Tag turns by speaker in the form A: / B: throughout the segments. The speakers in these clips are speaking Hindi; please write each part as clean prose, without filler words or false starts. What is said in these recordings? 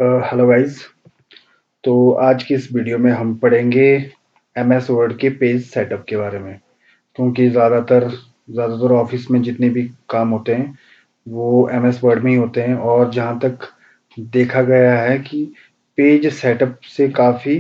A: Hello guys. तो आज की इस वीडियो में हम पढ़ेंगे एमएस वर्ड के पेज सेटअप के बारे में, क्योंकि ज़्यादातर ऑफिस में जितने भी काम होते हैं वो एमएस वर्ड में ही होते हैं। और जहाँ तक देखा गया है कि पेज सेटअप से काफ़ी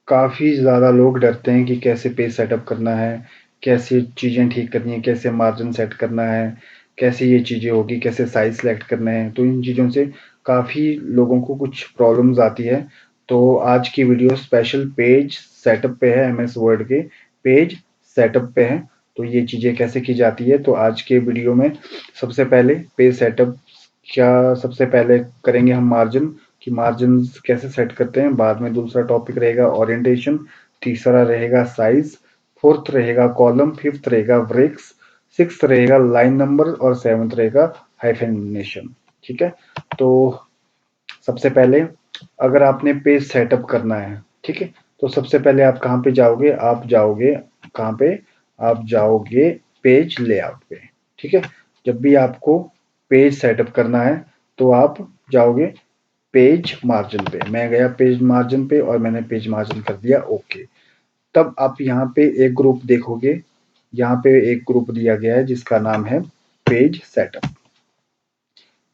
A: काफ़ी ज़्यादा लोग डरते हैं कि कैसे पेज सेटअप करना है, कैसे चीज़ें ठीक करनी है, कैसे मार्जिन सेट करना है, कैसे ये चीज़ें होगी, कैसे साइज़ सेलेक्ट करना है। तो इन चीज़ों से काफ़ी लोगों को कुछ प्रॉब्लम्स आती है। तो आज की वीडियो स्पेशल पेज सेटअप पे है, एमएस वर्ड के पेज सेटअप पे है। तो ये चीज़ें कैसे की जाती है, तो आज के वीडियो में सबसे पहले पेज सेटअप सबसे पहले करेंगे हम मार्जिन कि मार्जिन कैसे सेट करते हैं। बाद में दूसरा टॉपिक रहेगा ओरिएंटेशन, तीसरा रहेगा साइज, फोर्थ रहेगा कॉलम, फिफ्थ रहेगा ब्रेक्स, सिक्स्थ रहेगा लाइन नंबर और सेवंथ रहेगा हाइफेनेशन। ठीक है। तो सबसे पहले अगर आपने पेज सेटअप करना है, ठीक है, तो सबसे पहले आप कहाँ पे जाओगे, आप जाओगे कहाँ पे, आप जाओगे पेज लेआउट पे। ठीक है। जब भी आपको पेज सेटअप करना है तो आप जाओगे पेज मार्जिन पे। मैं गया पेज मार्जिन पे और मैंने पेज मार्जिन कर दिया ओके। तब आप यहाँ पे एक ग्रुप देखोगे, यहाँ पे एक ग्रुप दिया गया है जिसका नाम है पेज सेटअप।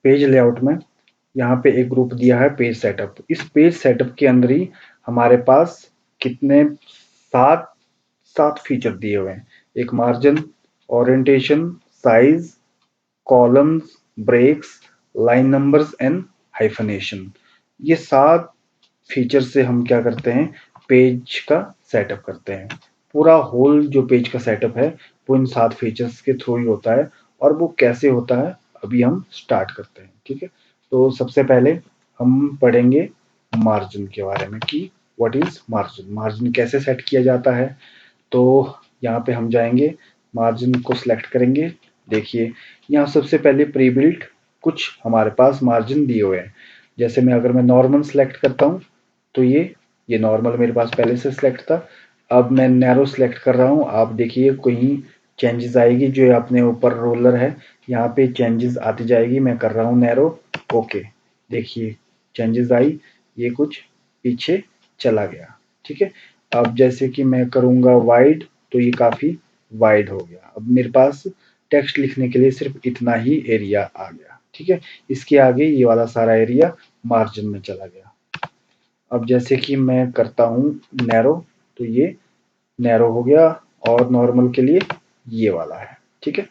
A: पेज लेआउट में यहाँ पे एक ग्रुप दिया है पेज सेटअप। इस पेज सेटअप के अंदर ही हमारे पास कितने सात सात फीचर दिए हुए हैं। एक margin, orientation, size, columns, breaks, line numbers and hyphenation. ये सात फीचर से हम क्या करते हैं, पेज का सेटअप करते हैं। पूरा होल जो पेज का सेटअप है वो इन सात फीचर्स के थ्रू ही होता है। और वो कैसे होता है अभी हम स्टार्ट करते हैं। ठीक है। तो सबसे पहले हम पढ़ेंगे मार्जिन के बारे में कि व्हाट इज मार्जिन, मार्जिन कैसे सेट किया जाता है। तो यहाँ पे हम जाएंगे, मार्जिन को सिलेक्ट करेंगे। देखिए यहाँ सबसे पहले प्री बिल्ट कुछ हमारे पास मार्जिन दिए हुए हैं। जैसे अगर मैं नॉर्मल सेलेक्ट करता हूँ तो ये नॉर्मल मेरे पास पहले से सिलेक्ट था। अब मैं नैरो सेलेक्ट कर रहा हूँ, आप देखिए कहीं चेंजेस आएगी, जो अपने ऊपर रोलर है यहाँ पे चेंजेस आती जाएगी। मैं कर रहा हूँ नैरो, ओके, देखिए चेंजेस आई, ये कुछ पीछे चला गया। ठीक है। अब जैसे कि मैं करूँगा वाइड तो ये काफ़ी वाइड हो गया। अब मेरे पास टेक्स्ट लिखने के लिए सिर्फ इतना ही एरिया आ गया। ठीक है। इसके आगे ये वाला सारा एरिया मार्जिन में चला गया। अब जैसे कि मैं करता हूँ नैरो तो ये नैरो हो गया, और नॉर्मल के लिए ये वाला है। ठीक है।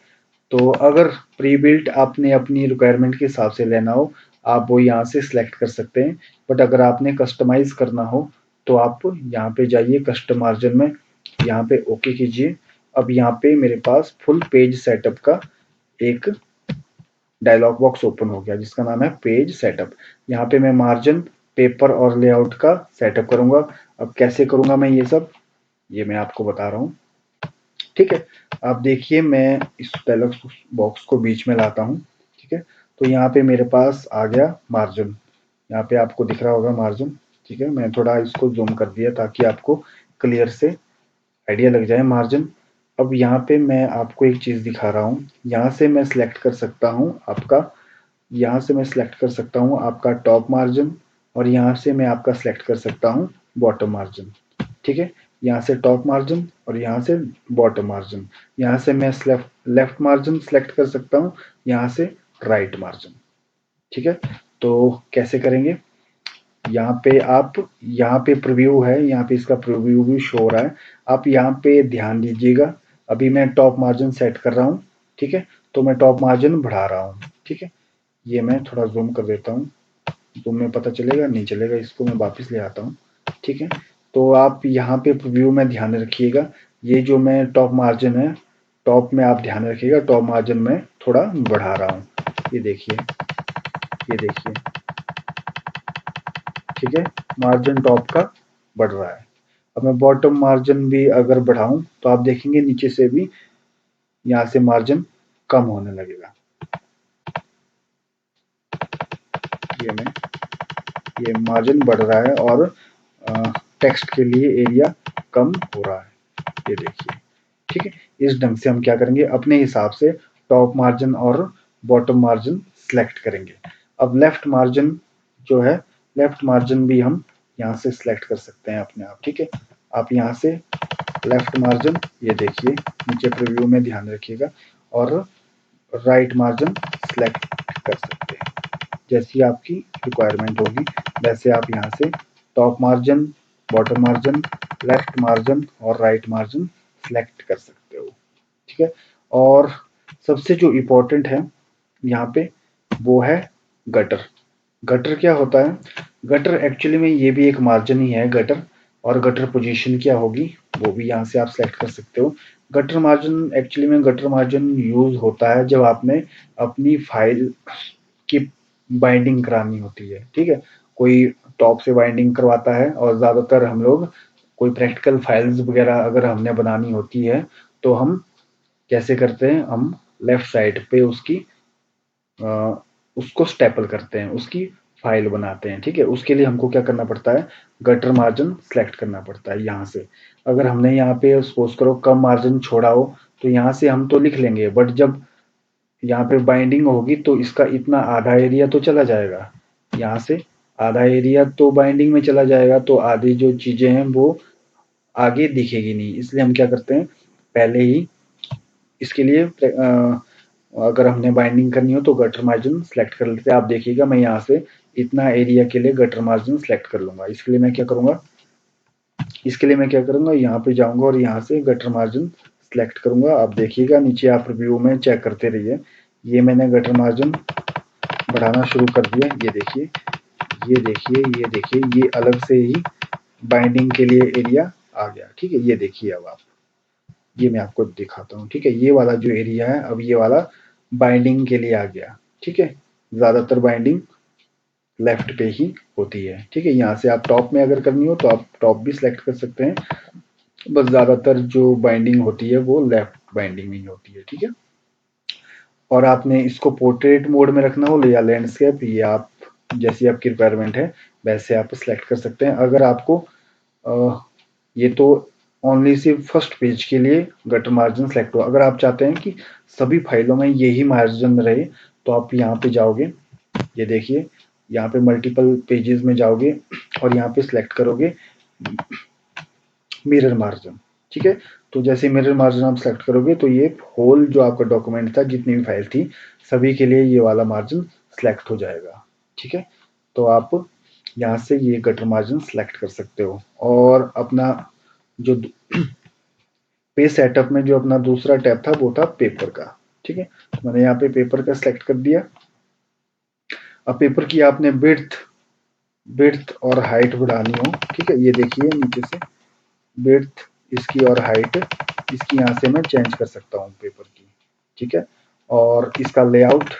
A: तो अगर प्री बिल्ट आपने अपनी रिक्वायरमेंट के हिसाब से लेना हो, आप वो यहाँ से सिलेक्ट कर सकते हैं। बट अगर आपने कस्टमाइज करना हो तो आप यहाँ पे जाइए कस्टम मार्जिन में, यहाँ पे ओके कीजिए। अब यहाँ पे मेरे पास फुल पेज सेटअप का एक डायलॉग बॉक्स ओपन हो गया जिसका नाम है पेज सेटअप। यहाँ पे मैं मार्जिन, पेपर और लेआउट का सेटअप करूंगा। अब कैसे करूंगा मैं ये सब, ये मैं आपको बता रहा हूँ। ठीक है। आप देखिए मैं इस डायलॉग बॉक्स को बीच में लाता हूँ। ठीक है। तो यहाँ पे मेरे पास आ गया मार्जिन, यहाँ पे आपको दिख रहा होगा मार्जिन। ठीक है। मैं थोड़ा इसको जूम कर दिया ताकि आपको क्लियर से आइडिया लग जाए मार्जिन। अब यहाँ पे मैं आपको एक चीज़ दिखा रहा हूँ, यहाँ से मैं सिलेक्ट कर सकता हूँ आपका, यहाँ से मैं सिलेक्ट कर सकता हूँ आपका टॉप मार्जिन, और यहाँ से मैं आपका सिलेक्ट कर सकता हूँ बॉटम मार्जिन। ठीक है। यहाँ से टॉप मार्जिन और यहाँ से बॉटम मार्जिन। यहाँ से मैं लेफ्ट मार्जिन सेलेक्ट कर सकता हूँ, यहाँ से राइट मार्जिन। ठीक है। तो कैसे करेंगे, यहाँ पे आप, यहाँ पे प्रीव्यू है, यहाँ पे इसका प्रीव्यू भी शो हो रहा है। आप यहाँ पे ध्यान दीजिएगा, अभी मैं टॉप मार्जिन सेट कर रहा हूँ। ठीक है। तो मैं टॉप मार्जिन बढ़ा रहा हूँ। ठीक है। ये मैं थोड़ा जूम कर देता हूँ, जूम में पता चलेगा नहीं चलेगा, इसको मैं वापस ले आता हूँ। ठीक है। तो आप यहाँ पे प्रीव्यू में ध्यान रखिएगा, ये जो मैं टॉप मार्जिन है, टॉप में आप ध्यान रखिएगा, टॉप मार्जिन में थोड़ा बढ़ा रहा हूँ। ये देखिए, ये देखिए। ठीक है। मार्जिन टॉप का बढ़ रहा है। अब मैं बॉटम मार्जिन भी अगर बढ़ाऊं तो आप देखेंगे नीचे से भी यहाँ से मार्जिन कम होने लगेगा। ये मार्जिन बढ़ रहा है और टेक्स्ट के लिए एरिया कम हो रहा है। ये देखिए। ठीक है। इस ढंग से हम क्या करेंगे, अपने हिसाब से टॉप मार्जिन और बॉटम मार्जिन सेलेक्ट करेंगे। अब लेफ्ट मार्जिन जो है, लेफ्ट मार्जिन भी हम यहाँ से सिलेक्ट कर सकते हैं अपने आप, ठीक है। आप यहाँ से लेफ्ट मार्जिन, ये देखिए नीचे प्रीव्यू में ध्यान रखिएगा, और राइट मार्जिन सिलेक्ट कर सकते हैं। जैसी आपकी रिक्वायरमेंट होगी वैसे आप यहाँ से top margin, bottom margin, left margin और राइट मार्जिन सिलेक्ट कर सकते हो, ठीक है। और सबसे जो इम्पोर्टेंट है यहाँ पे वो है गटर। गटर क्या होता है? गटर एक्चुअली में ये भी एक मार्जिन ही है गटर, और गटर पोजीशन क्या होगी वो भी यहाँ से आप सेलेक्ट कर सकते हो। गटर मार्जिन एक्चुअली में गटर मार्जिन यूज होता है जब आपने अपनी फाइल की बाइंडिंग करानी होती है, ठीक है। कोई टॉप से बाइंडिंग करवाता है, और ज़्यादातर हम लोग कोई प्रैक्टिकल फाइल्स वगैरह अगर हमने बनानी होती है तो हम कैसे करते हैं, हम लेफ्ट साइड पे उसको स्टेपल करते हैं, उसकी फाइल बनाते हैं, ठीक है। उसके लिए हमको क्या करना पड़ता है, गटर मार्जिन सेलेक्ट करना पड़ता है यहाँ से। अगर हमने यहाँ पे सपोज करो कम मार्जिन छोड़ा हो तो यहाँ से हम तो लिख लेंगे, बट जब यहाँ पे बाइंडिंग होगी तो इसका इतना आधा एरिया तो चला जाएगा, यहाँ से आधा एरिया तो बाइंडिंग में चला जाएगा, तो आधी जो चीजें हैं वो आगे दिखेगी नहीं। इसलिए हम क्या करते हैं, पहले ही इसके लिए अगर हमने बाइंडिंग करनी हो तो गटर मार्जिन सेलेक्ट कर लेते हैं। आप देखिएगा मैं यहाँ से इतना एरिया के लिए गटर मार्जिन सेलेक्ट कर लूंगा। इसके लिए मैं क्या करूंगा, यहाँ पे जाऊंगा और यहाँ से गटर मार्जिन सेलेक्ट करूंगा। आप देखिएगा नीचे आप रिव्यू में चेक करते रहिए, ये मैंने गटर मार्जिन बढ़ाना शुरू कर दिया। ये देखिए, ये देखिए, ये देखिए, ये अलग से ही बाइंडिंग के लिए एरिया आ गया, ठीक है। ये देखिए अब आप, ये मैं आपको दिखाता हूँ, ठीक है। ये वाला जो एरिया है अब ये वाला बाइंडिंग के लिए आ गया, ठीक है। ज्यादातर बाइंडिंग लेफ्ट पे ही होती है, ठीक है। यहाँ से आप टॉप में अगर करनी हो तो आप टॉप भी सिलेक्ट कर सकते हैं, बस ज्यादातर जो बाइंडिंग होती है वो लेफ्ट बाइंडिंग में ही होती है, ठीक है। और आपने इसको पोर्ट्रेट मोड में रखना हो या लैंडस्केप, ये आप जैसी आपकी रिक्वायरमेंट है वैसे आप सिलेक्ट कर सकते हैं। अगर आपको ये तो ओनली सिर्फ फर्स्ट पेज के लिए गटर मार्जिन सेलेक्ट हो, अगर आप चाहते हैं कि सभी फाइलों में यही मार्जिन रहे तो आप यहाँ पे जाओगे, ये देखिए यहाँ पे मल्टीपल पेजेस में जाओगे और यहाँ पे सिलेक्ट करोगे मिरर मार्जिन, ठीक है। तो जैसे मिरर मार्जिन आप सेलेक्ट करोगे तो ये होल जो आपका डॉक्यूमेंट था, जितनी भी फाइल थी, सभी के लिए ये वाला मार्जिन सेलेक्ट हो जाएगा, ठीक है। तो आप यहाँ से ये गटर मार्जिन सेलेक्ट कर सकते हो। और अपना जो पेज सेटअप में जो अपना दूसरा टैब था वो था पेपर का, ठीक है। तो मैंने यहाँ पे पेपर का सिलेक्ट कर दिया। अब पेपर की आपने विड्थ और हाइट बढ़ानी हो, ठीक है। ये देखिए नीचे से विड्थ इसकी और हाइट इसकी यहाँ से मैं चेंज कर सकता हूँ पेपर की, ठीक है। और इसका लेआउट,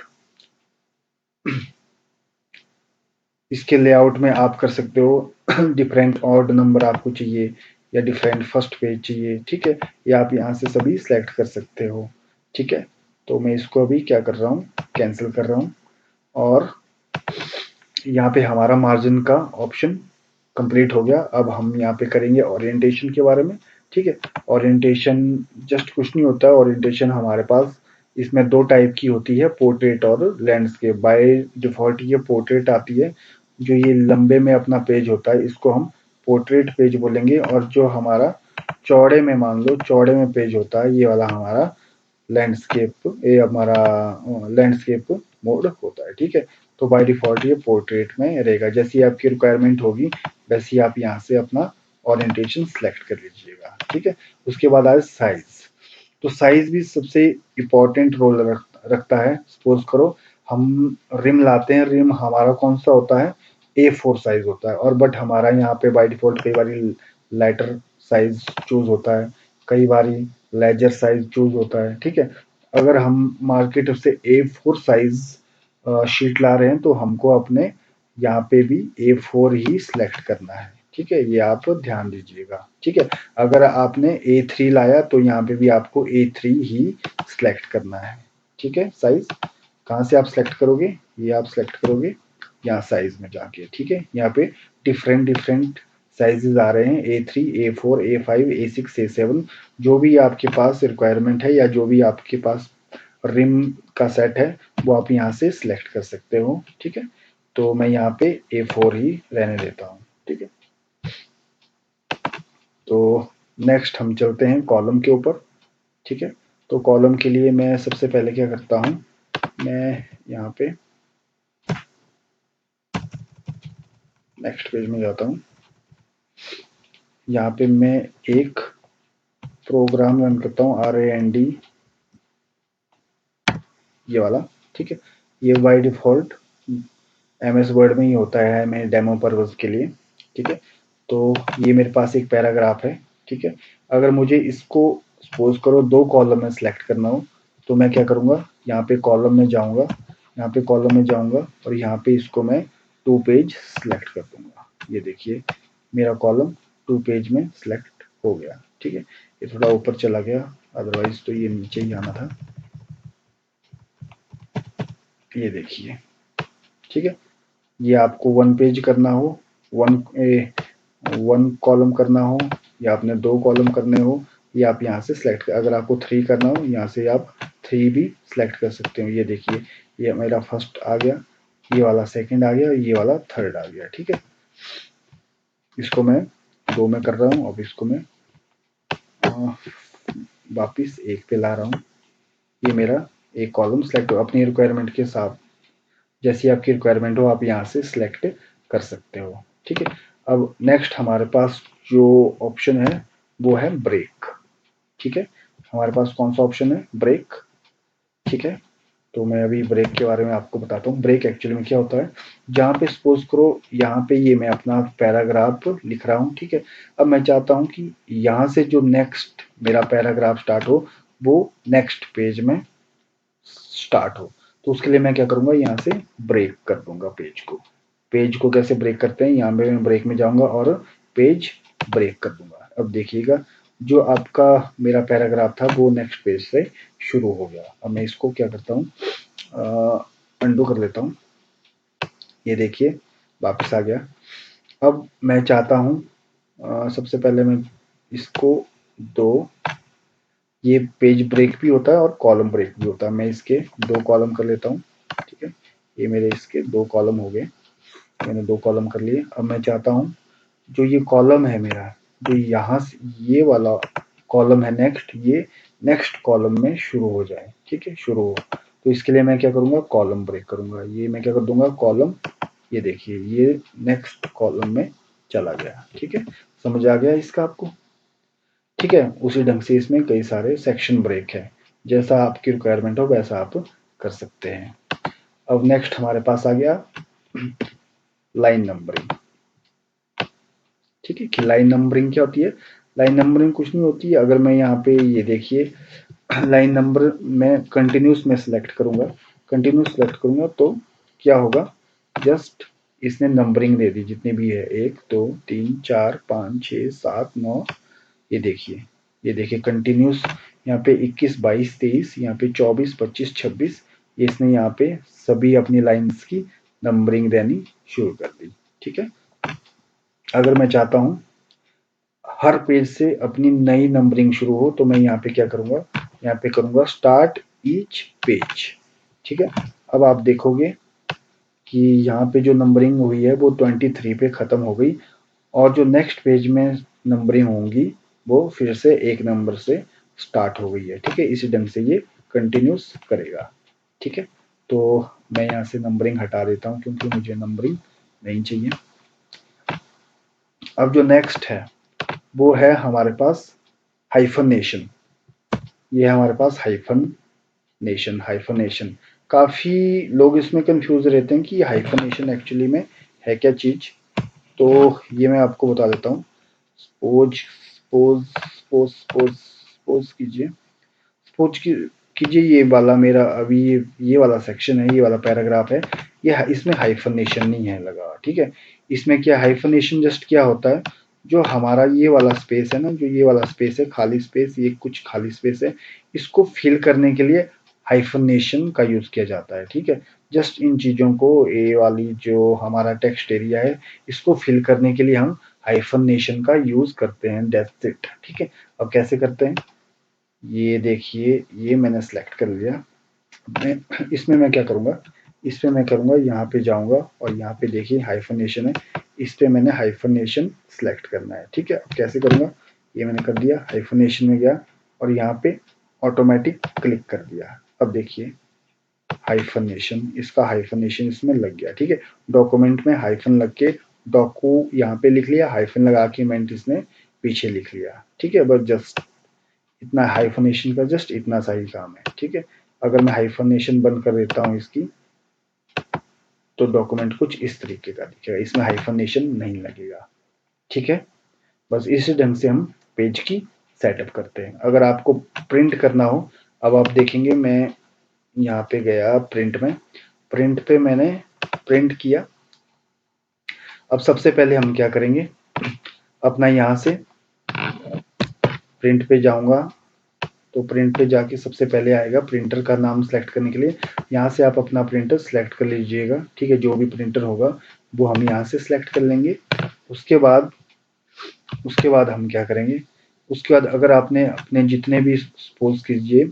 A: इसके लेआउट में आप कर सकते हो डिफरेंट ऑड नंबर आपको चाहिए या डिफरेंट फर्स्ट पेज चाहिए, ठीक है। ये आप यहाँ से सभी सेलेक्ट कर सकते हो, ठीक है। तो मैं इसको अभी क्या कर रहा हूँ, कैंसिल कर रहा हूँ। और यहाँ पे हमारा मार्जिन का ऑप्शन कंप्लीट हो गया। अब हम यहाँ पे करेंगे ओरिएंटेशन के बारे में, ठीक है। ओरिएंटेशन जस्ट कुछ नहीं होता है, ओरिएंटेशन हमारे पास इसमें दो टाइप की होती है, पोर्ट्रेट और लैंडस्केप। बाय डिफॉल्ट ये पोर्ट्रेट आती है, जो ये लंबे में अपना पेज होता है इसको हम पोर्ट्रेट पेज बोलेंगे, और जो हमारा चौड़े में, मान लो चौड़े में पेज होता है, ये वाला हमारा लैंडस्केप, ये हमारा लैंडस्केप मोड होता है, ठीक है। तो बाय डिफॉल्ट ये पोर्ट्रेट में रहेगा। जैसी आपकी रिक्वायरमेंट होगी वैसी आप यहाँ से अपना ओरिएंटेशन सेलेक्ट कर लीजिएगा, ठीक है। उसके बाद आए साइज। तो साइज भी सबसे इम्पोर्टेंट रोल रखता है। सपोज करो हम रिम लाते हैं, रिम हमारा कौन सा होता है, A4 साइज होता है, और बट हमारा यहाँ पे बाय डिफॉल्ट कई बार लाइटर साइज चूज होता है, कई बार लेजर साइज चूज होता है, ठीक है। अगर हम मार्केट से A4 साइज शीट ला रहे हैं तो हमको अपने यहाँ पे भी A4 ही सिलेक्ट करना है, ठीक है। ये आप ध्यान दीजिएगा, ठीक है। अगर आपने A3 लाया तो यहाँ पे भी आपको A3 ही सिलेक्ट करना है, ठीक है। साइज कहाँ से आप सिलेक्ट करोगे, ये आप सिलेक्ट करोगे यहाँ साइज में जाके, ठीक है। यहाँ पे डिफरेंट डिफरेंट साइजेस आ रहे हैं, A3, A4, A5, A6, A7, जो भी आपके पास रिक्वायरमेंट है या जो भी आपके पास रिम का सेट है वो आप यहाँ से सिलेक्ट कर सकते हो, ठीक है। तो मैं यहाँ पे A4 ही रहने देता हूँ, ठीक है। तो नेक्स्ट हम चलते हैं कॉलम के ऊपर, ठीक है। तो कॉलम के लिए मैं सबसे पहले क्या करता हूँ, मैं यहाँ पे नेक्स्ट पेज में जाता हूँ। यहाँ पे मैं एक प्रोग्राम रन करता हूँ, RAND ये वाला, ठीक है। ये बाय डिफ़ॉल्ट MS वर्ड में ही होता है, मैं डेमो पर्पज़ के लिए, ठीक है। तो ये मेरे पास एक पैराग्राफ है, ठीक है। अगर मुझे इसको सपोज करो 2 कॉलम में सेलेक्ट करना हो, तो मैं क्या करूँगा, यहाँ पे कॉलम में जाऊँगा, यहाँ पे कॉलम में जाऊँगा और यहाँ पे इसको मैं 2 पेज सेलेक्ट कर दूँगा। ये देखिए मेरा कॉलम 2 पेज में सेलेक्ट हो गया, ठीक है। ये थोड़ा ऊपर चला गया, अदरवाइज़ तो ये नीचे ही आना था। ये देखिए, ठीक है। ये आपको 1 पेज करना हो, 1 कॉलम करना हो, या आपने 2 कॉलम करने हो, ये आप यहाँ से सेलेक्ट कर, अगर आपको 3 करना हो यहाँ से आप 3 भी सेलेक्ट कर सकते हो। ये देखिए ये मेरा फर्स्ट आ गया, ये वाला सेकंड आ गया, ये वाला थर्ड आ गया, ठीक है। इसको मैं 2 में कर रहा हूँ, अब इसको मैं वापिस 1 पे ला रहा हूँ। ये मेरा एक कॉलम सेलेक्ट हो, अपनी रिक्वायरमेंट के साथ जैसी आपकी रिक्वायरमेंट हो आप यहाँ से सिलेक्ट कर सकते हो, ठीक है। अब नेक्स्ट हमारे पास जो ऑप्शन है वो है ब्रेक, ठीक है। हमारे पास कौन सा ऑप्शन है, ब्रेक, ठीक है। तो मैं अभी ब्रेक के बारे में आपको बताता हूँ। ब्रेक एक्चुअली में क्या होता है, जहाँ पे सपोज करो यहाँ पे ये मैं अपना पैराग्राफ लिख रहा हूँ, ठीक है। अब मैं चाहता हूँ कि यहाँ से जो नेक्स्ट मेरा पैराग्राफ स्टार्ट हो वो नेक्स्ट पेज में स्टार्ट हो, तो उसके लिए मैं क्या करूँगा, यहाँ से ब्रेक कर दूंगा पेज को। पेज को कैसे ब्रेक करते हैं, यहाँ पे मैं ब्रेक में जाऊँगा और पेज ब्रेक कर दूंगा। अब देखिएगा जो आपका मेरा पैराग्राफ था वो नेक्स्ट पेज से शुरू हो गया। अब मैं इसको क्या करता हूँ, अंडू कर लेता हूँ। ये देखिए वापस आ गया। अब मैं चाहता हूँ सबसे पहले मैं इसको 2, ये पेज ब्रेक भी होता है और कॉलम ब्रेक भी होता है। मैं इसके 2 कॉलम कर लेता हूँ, ठीक है। ये मेरे इसके 2 कॉलम हो गए, मैंने 2 कॉलम कर लिए। अब मैं चाहता हूँ जो ये कॉलम है मेरा, जो यहाँ से ये वाला कॉलम है नेक्स्ट, ये नेक्स्ट कॉलम में शुरू हो जाए, ठीक है, शुरू हो। तो इसके लिए मैं क्या करूँगा, कॉलम ब्रेक करूँगा। ये मैं क्या कर दूंगा, कॉलम, ये देखिए ये नेक्स्ट कॉलम में चला गया, ठीक है। समझ आ गया इसका आपको, ठीक है। उसी ढंग से इसमें कई सारे सेक्शन ब्रेक है, जैसा आपकी रिक्वायरमेंट हो वैसा आप कर सकते हैं। अब नेक्स्ट हमारे पास आ गया लाइन नंबरिंग, ठीक है। कि लाइन नंबरिंग क्या होती है, लाइन नंबरिंग कुछ नहीं होती है। अगर मैं यहाँ पे ये देखिए लाइन नंबर मैं कंटिन्यूस में सेलेक्ट करूंगा, कंटिन्यूस सेलेक्ट करूंगा तो क्या होगा, जस्ट इसने नंबरिंग दे दी जितनी भी है, 1 2 3 4 5 6 7 9। ये देखिए, ये देखिए कंटिन्यूस यहाँ पे 21 22 23, यहाँ पे 24 25 26, ये इसने यहाँ पे सभी अपनी लाइंस की नंबरिंग देनी शुरू कर दी, ठीक है। अगर मैं चाहता हूँ हर पेज से अपनी नई नंबरिंग शुरू हो तो मैं यहाँ पे क्या करूँगा, यहाँ पे करूँगा स्टार्ट ईच पेज, ठीक है। अब आप देखोगे कि यहाँ पे जो नंबरिंग हुई है वो 23 पे ख़त्म हो गई, और जो नेक्स्ट पेज में नंबरिंग होंगी वो फिर से 1 नंबर से स्टार्ट हो गई है, ठीक है। इसी ढंग से ये कंटिन्यूस करेगा, ठीक है। तो मैं यहाँ से नंबरिंग हटा देता हूँ क्योंकि मुझे नंबरिंग नहीं चाहिए। अब जो नेक्स्ट है वो है हमारे पास हाइफनेशन। ये है हमारे पास हाइफनेशन, हाइफनेशन काफ़ी लोग इसमें कंफ्यूज रहते हैं कि हाइफनेशन एक्चुअली में है क्या चीज़। तो ये मैं आपको बता देता हूँ। Suppose suppose suppose suppose suppose कीजिए, सपोज कीजिए ये वाला मेरा अभी ये वाला सेक्शन है, ये वाला पैराग्राफ है, ये इसमें हाइफनेशन नहीं है लगा, ठीक है। इसमें क्या हाइफनेशन जस्ट क्या होता है, जो हमारा ये वाला स्पेस है ना, जो ये वाला स्पेस है खाली स्पेस, ये कुछ खाली स्पेस है, इसको फिल करने के लिए हाइफनेशन का यूज़ किया जाता है, ठीक है। जस्ट इन चीज़ों को, ए वाली जो हमारा टेक्स्ट एरिया है इसको फिल करने के लिए हम हाइफनेशन का यूज़ करते हैं, दैट्स इट, ठीक है। अब कैसे करते हैं, ये देखिए ये मैंने सेलेक्ट कर लिया। मैं इसमें मैं क्या करूँगा, इस पे मैं करूँगा, यहाँ पे जाऊँगा और यहाँ पे देखिए हाइफनेशन है, इस पे मैंने हाइफनेशन सेलेक्ट करना है। ठीक है, अब कैसे करूँगा, ये मैंने कर दिया, हाइफनेशन में गया और यहाँ पे ऑटोमेटिक क्लिक कर दिया। अब देखिए हाइफनेशन, इसका हाइफनेशन इसमें लग गया। ठीक है, डॉक्यूमेंट में हाइफन लग के डॉकू यहाँ पे लिख लिया, हाइफन लगा के मैंने इसने पीछे लिख लिया। ठीक है, बस जस्ट इतना हाइफनेशन का जस्ट इतना सा ही काम है। ठीक है, अगर मैं हाइफनेशन बंद कर देता हूँ इसकी, तो डॉक्यूमेंट कुछ इस तरीके का दिखेगा, इसमें हाइफनेशन नहीं लगेगा। ठीक है, बस इसी ढंग से हम पेज की सेटअप करते हैं। अगर आपको प्रिंट करना हो, अब आप देखेंगे मैं यहाँ पे गया प्रिंट में, प्रिंट पे मैंने प्रिंट किया। अब सबसे पहले हम क्या करेंगे, अपना यहाँ से प्रिंट पे जाऊंगा, तो प्रिंट पे जाके सबसे पहले आएगा प्रिंटर का नाम सेलेक्ट करने के लिए, यहाँ से आप अपना प्रिंटर सेलेक्ट कर लीजिएगा। ठीक है, जो भी प्रिंटर होगा वो हम यहाँ से सेलेक्ट कर लेंगे। उसके बाद हम क्या करेंगे, उसके बाद अगर आपने अपने जितने भी, सपोज कीजिए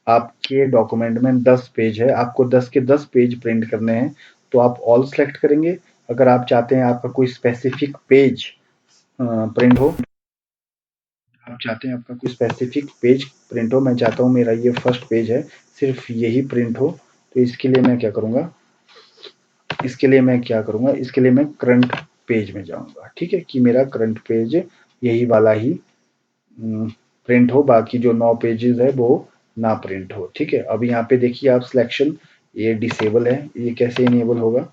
A: आपके डॉक्यूमेंट में 10 पेज है, आपको 10 के 10 पेज प्रिंट करने हैं, तो आप ऑल सेलेक्ट करेंगे। अगर आप चाहते हैं आपका कोई स्पेसिफिक पेज प्रिंट हो, आप चाहते हैं आपका कोई स्पेसिफिक पेज प्रिंट हो, मैं चाहता हूँ मेरा ये फर्स्ट पेज है सिर्फ यही प्रिंट हो, तो इसके लिए मैं क्या करूँगा, इसके लिए मैं करंट पेज में जाऊँगा। ठीक है, कि मेरा करंट पेज यही वाला ही प्रिंट हो, बाकी जो 9 पेजेस है वो ना प्रिंट हो। ठीक है, अब यहाँ पे देखिए आप सिलेक्शन, ये डिसेबल है, ये कैसे इनेबल होगा,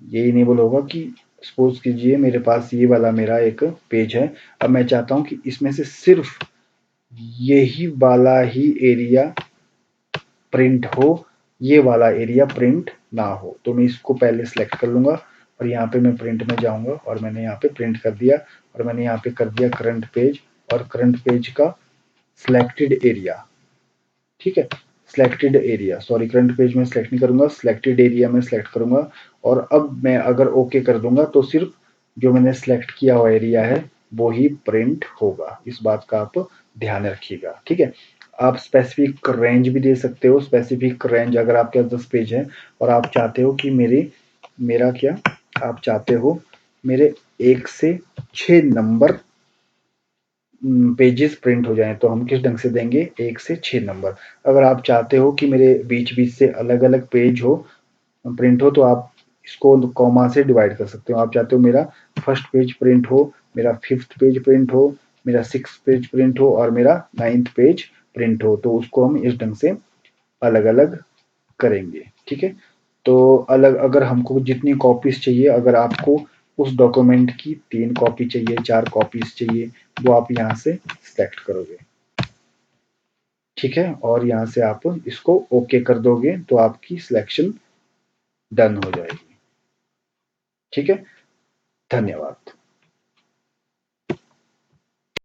A: ये इनेबल होगा कि सपोज कीजिए मेरे पास ये वाला मेरा एक पेज है, अब मैं चाहता हूँ कि इसमें से सिर्फ यही वाला ही एरिया प्रिंट हो, ये वाला एरिया प्रिंट ना हो, तो मैं इसको पहले सेलेक्ट कर लूँगा और यहाँ पे मैं प्रिंट में जाऊँगा और मैंने यहाँ पे प्रिंट कर दिया और मैंने यहाँ पे कर दिया करंट पेज और करंट पेज का सिलेक्टेड एरिया। ठीक है, selected area, sorry current page में सेलेक्ट नहीं करूँगा, सिलेक्टेड एरिया में सेलेक्ट करूँगा और अब मैं अगर ओके कर दूँगा तो सिर्फ जो मैंने सेलेक्ट किया हुआ एरिया है वो ही प्रिंट होगा। इस बात का आप ध्यान रखिएगा। ठीक है, आप स्पेसिफिक रेंज भी दे सकते हो, स्पेसिफिक रेंज अगर आपके पास 10 पेज है और आप चाहते हो कि मेरा क्या, आप चाहते हो मेरे 1 से 6 नंबर पेजेस प्रिंट हो जाएं, तो हम किस ढंग से देंगे, 1 से 6 नंबर। अगर आप चाहते हो कि मेरे बीच बीच से अलग अलग पेज हो, प्रिंट हो, तो आप इसको कॉमा से डिवाइड कर सकते हो। आप चाहते हो मेरा फर्स्ट पेज प्रिंट हो, मेरा फिफ्थ पेज प्रिंट हो, मेरा सिक्स पेज प्रिंट हो और मेरा 9th पेज प्रिंट हो, तो उसको हम इस ढंग से अलग अलग करेंगे। ठीक है, तो अलग अगर हमको जितनी कॉपीज चाहिए, अगर आपको उस डॉक्यूमेंट की 3 कॉपी चाहिए, 4 कॉपीज चाहिए, वो आप यहाँ से सेलेक्ट करोगे। ठीक है, और यहाँ से आप इसको ओके कर दोगे तो आपकी सिलेक्शन डन हो जाएगी। ठीक है, धन्यवाद।